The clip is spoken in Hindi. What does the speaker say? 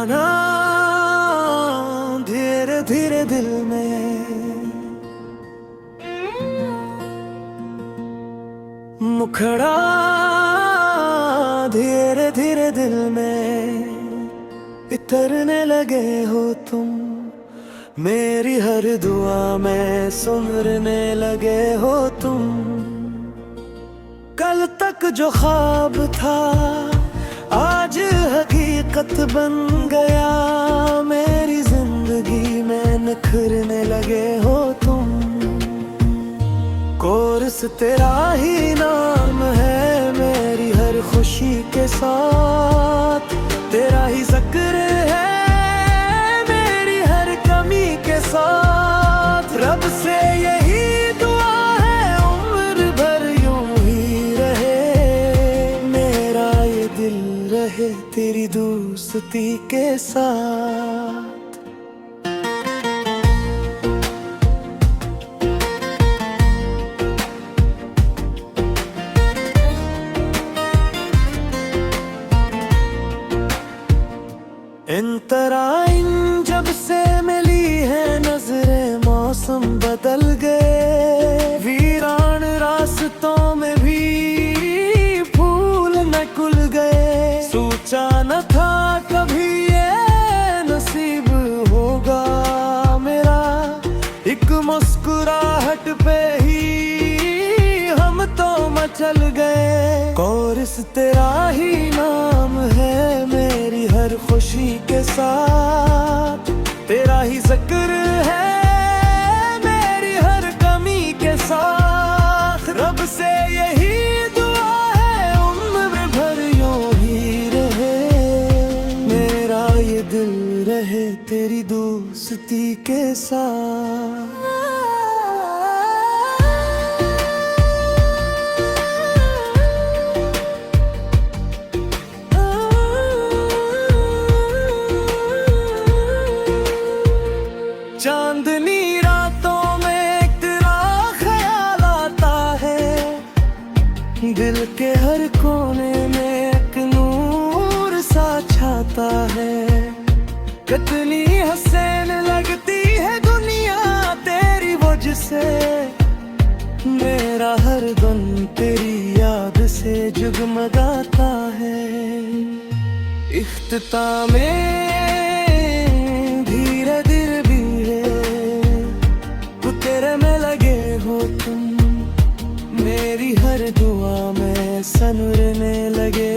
जाना धीरे धीरे दिल में, मुखड़ा धीरे धीरे दिल में इतरने लगे हो तुम, मेरी हर दुआ में सुनरने लगे हो तुम। कल तक जो ख्वाब था आज हकीकत बन गया, मेरी जिंदगी में निखरने लगे हो तुम। कोर्स तेरा ही नाम है मेरी हर खुशी के साथ, तेरा ही जिक्र है मेरी हर कमी के साथ। रब से यही दुआ है उम्र भर यूं ही रहे, मेरा ये दिल रहे तेरी दोस्ती के साथ। इन तराइन जब से मिली है नजरें मौसम बदल गए, वीरान रास्तों में भी फूल न खुल गए। सोचा न था कभी ये नसीब होगा मेरा, एक मुस्कुराहट पे ही हम तो मचल गए। कोर्स तेरा ही नाम है मेरी हर खुशी के साथ, तेरा ही जिक्र है मेरी हर कमी के साथ। रब से यही दुआ है उम्र भर यूं ही रहे, मेरा ये दिल रहे तेरी दोस्ती के साथ। चांदनी रातों में तेरा ख्याल आता है, दिल के हर कोने में एक नूर सा छाता है। कितनी हसीन लगती है दुनिया तेरी वजह से, मेरा हर दिन तेरी याद से जगमगाता है। इख्तिताम धीरे धीरे तेरे में लगे हो तुम, मेरी हर दुआ में सनरने लगे